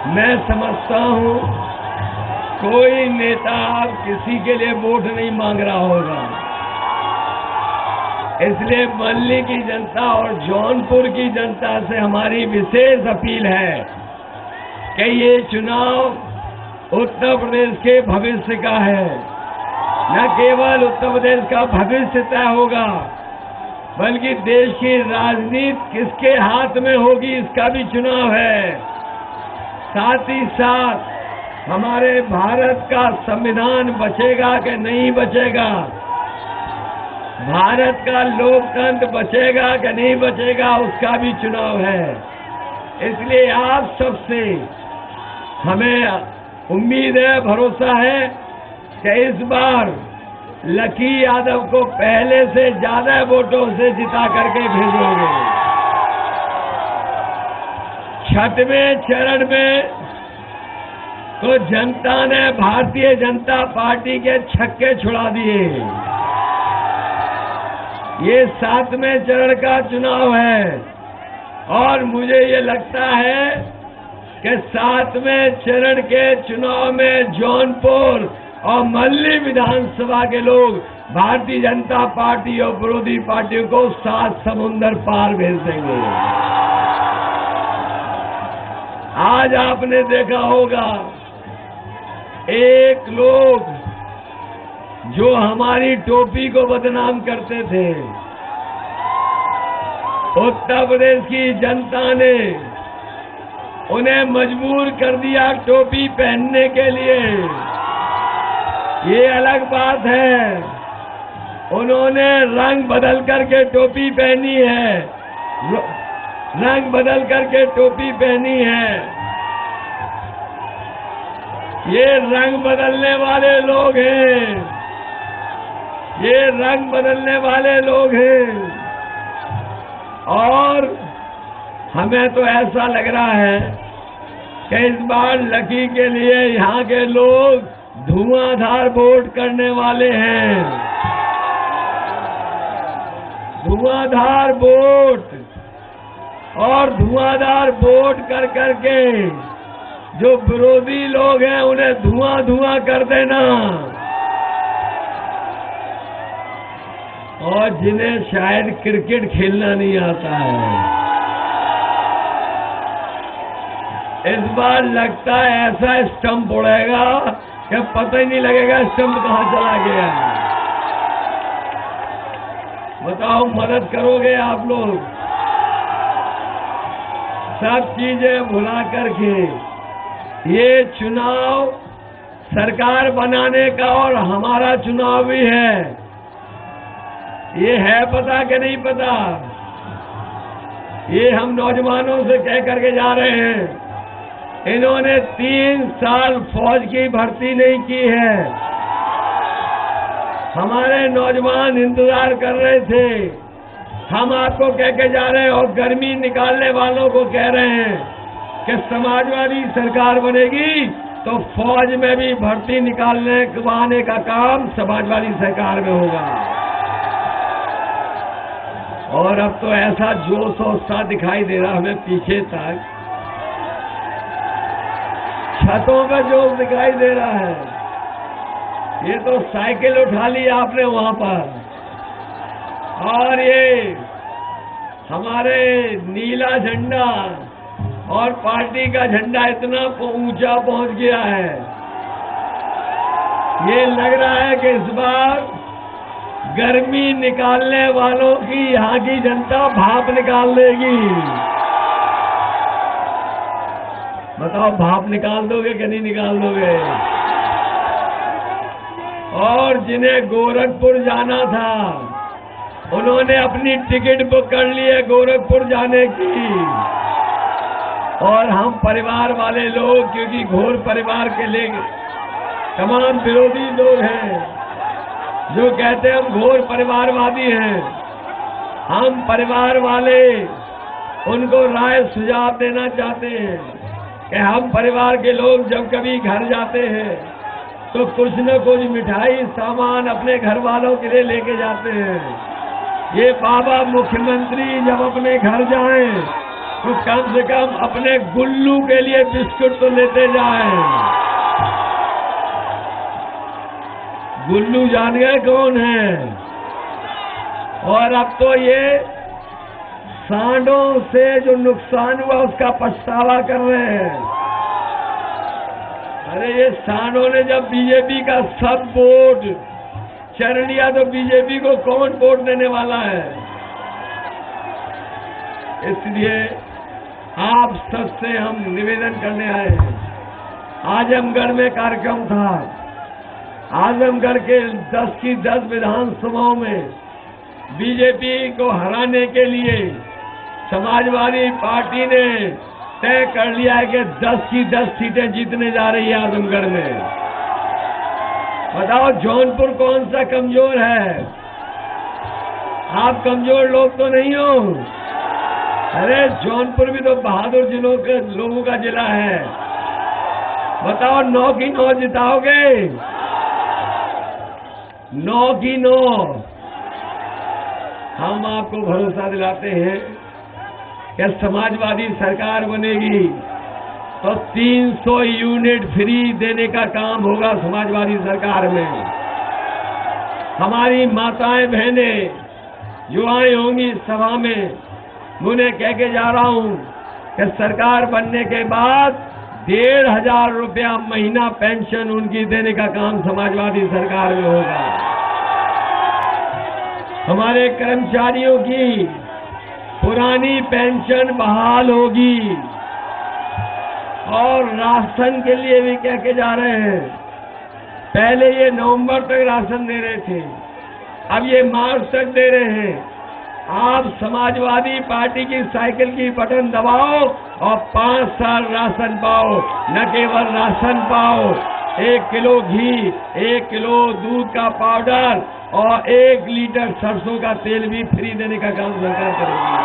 मैं समझता हूँ कोई नेता किसी के लिए वोट नहीं मांग रहा होगा, इसलिए मल्ली की जनता और जौनपुर की जनता से हमारी विशेष अपील है कि ये चुनाव उत्तर प्रदेश के भविष्य का है। न केवल उत्तर प्रदेश का भविष्य तय होगा, बल्कि देश की राजनीति किसके हाथ में होगी इसका भी चुनाव है। साथ ही साथ हमारे भारत का संविधान बचेगा कि नहीं बचेगा, भारत का लोकतंत्र बचेगा कि नहीं बचेगा, उसका भी चुनाव है। इसलिए आप सबसे हमें उम्मीद है, भरोसा है कि इस बार लकी यादव को पहले से ज्यादा वोटों से जिता करके भेजोगे। छठवें चरण में तो जनता ने भारतीय जनता पार्टी के छक्के छुड़ा दिए। ये 7वें चरण का चुनाव है और मुझे ये लगता है कि 7वें चरण के चुनाव में जौनपुर और मल्ली विधानसभा के लोग भारतीय जनता पार्टी और विरोधी पार्टियों को 7 समुंदर पार भेज देंगे। आज आपने देखा होगा एक लोग जो हमारी टोपी को बदनाम करते थे, उत्तर प्रदेश की जनता ने उन्हें मजबूर कर दिया टोपी पहनने के लिए। ये अलग बात है, उन्होंने रंग बदल करके टोपी पहनी है, रंग बदल करके टोपी पहनी है। ये रंग बदलने वाले लोग हैं, ये रंग बदलने वाले लोग हैं। और हमें तो ऐसा लग रहा है कि इस बार लकी के लिए यहाँ के लोग धुआंधार वोट करने वाले हैं। धुआंधार वोट और धुआंधार वोट कर करके जो विरोधी लोग हैं उन्हें धुआं धुआं कर देना, और जिन्हें शायद क्रिकेट खेलना नहीं आता है, इस बार लगता है ऐसा स्टंप उड़ेगा कि पता ही नहीं लगेगा स्टंप कहां चला गया। बताओ, मदद करोगे आप लोग? सब चीजें भुला करके ये चुनाव सरकार बनाने का और हमारा चुनाव भी है। ये है पता कि नहीं पता? ये हम नौजवानों से कह करके जा रहे हैं। इन्होंने 3 साल फौज की भर्ती नहीं की है। हमारे नौजवान इंतजार कर रहे थे। हम आपको कह के जा रहे हैं और गर्मी निकालने वालों को कह रहे हैं कि समाजवादी सरकार बनेगी तो फौज में भी भर्ती निकालने का काम समाजवादी सरकार में होगा। और अब तो ऐसा जोश और उत्साह दिखाई दे रहा हमें पीछे तक, छतों का जोश दिखाई दे रहा है। ये तो साइकिल उठा ली आपने वहां पर, और ये हमारे नीला झंडा और पार्टी का झंडा इतना ऊंचा पहुंच गया है, ये लग रहा है कि इस बार गर्मी निकालने वालों की यहाँ की जनता भाप निकाल देगी। बताओ, भाप निकाल दोगे कि नहीं निकाल दोगे? और जिन्हें गोरखपुर जाना था उन्होंने अपनी टिकट बुक कर ली है गोरखपुर जाने की। और हम परिवार वाले लोग, क्योंकि घोर परिवार के लिए तमाम विरोधी लोग हैं जो कहते हैं हम घोर परिवारवादी हैं, हम परिवार वाले उनको राय सुझाव देना चाहते हैं कि हम परिवार के लोग जब कभी घर जाते हैं तो कुछ न कुछ मिठाई सामान अपने घर वालों के लिए लेके जाते हैं। ये बाबा मुख्यमंत्री जब अपने घर जाएं तो कम से कम अपने गुल्लू के लिए बिस्कुट तो लेते जाएं। गुल्लू जान गए कौन है? और अब तो ये सांडों से जो नुकसान हुआ उसका पछतावा कर रहे हैं। अरे ये सांडों ने जब बीजेपी का सब वोट चर लिया तो बीजेपी को कौन वोट देने वाला है? इसलिए आप सबसे हम निवेदन करने आए हैं। आजमगढ़ में कार्यक्रम था। आजमगढ़ के 10 की 10 विधानसभाओं में बीजेपी को हराने के लिए समाजवादी पार्टी ने तय कर लिया है कि 10 की 10 सीटें जीतने जा रही है आजमगढ़ में। बताओ जौनपुर कौन सा कमजोर है? आप कमजोर लोग तो नहीं हो। अरे जौनपुर भी तो बहादुर जिलों के लोगों का जिला है। बताओ 9 की 9 जिताओगे? 9 की 9। हम आपको भरोसा दिलाते हैं कि समाजवादी सरकार बनेगी तो 300 यूनिट फ्री देने का काम होगा समाजवादी सरकार में। हमारी माताएं बहनें युवाएं होंगी सभा में। मैं उन्हें कह के जा रहा हूं कि सरकार बनने के बाद 1,500 रुपया महीना पेंशन उनकी देने का काम समाजवादी सरकार में होगा। हमारे कर्मचारियों की पुरानी पेंशन बहाल होगी। और राशन के लिए भी कह के जा रहे हैं। पहले ये नवंबर तक राशन दे रहे थे, अब ये मार्च तक दे रहे हैं। आप समाजवादी पार्टी की साइकिल की बटन दबाओ और 5 साल राशन पाओ। न केवल राशन पाओ, 1 किलो घी, 1 किलो दूध का पाउडर और 1 लीटर सरसों का तेल भी फ्री देने का काम सरकार करेगी।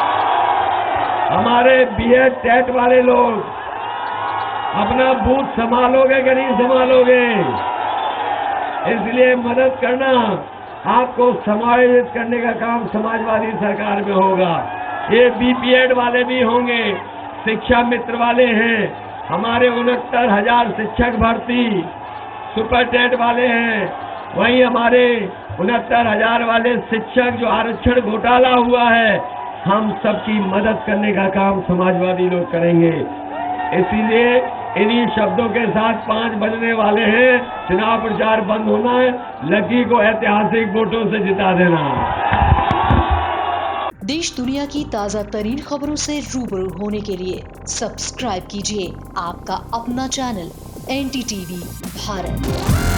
हमारे बीएड टेट वाले लोग अपना बूथ संभालोगे कि नहीं संभालोगे? इसलिए मदद करना, आपको समायोजित करने का काम समाजवादी सरकार में होगा। ये बीपीएड वाले भी होंगे, शिक्षा मित्र वाले हैं। हमारे 69,000 शिक्षक भर्ती सुपर टेट वाले हैं। वहीं हमारे 69,000 वाले शिक्षक जो आरक्षण घोटाला हुआ है, हम सबकी मदद करने का काम समाजवादी लोग करेंगे। इसीलिए इन्हीं शब्दों के साथ 5 बजने वाले हैं। चुनाव प्रचार बंद होना है। लकी को ऐतिहासिक वोटों से जिता देना। देश दुनिया की ताजा तरीन खबरों से रूबरू होने के लिए सब्सक्राइब कीजिए आपका अपना चैनल NDTV भारत।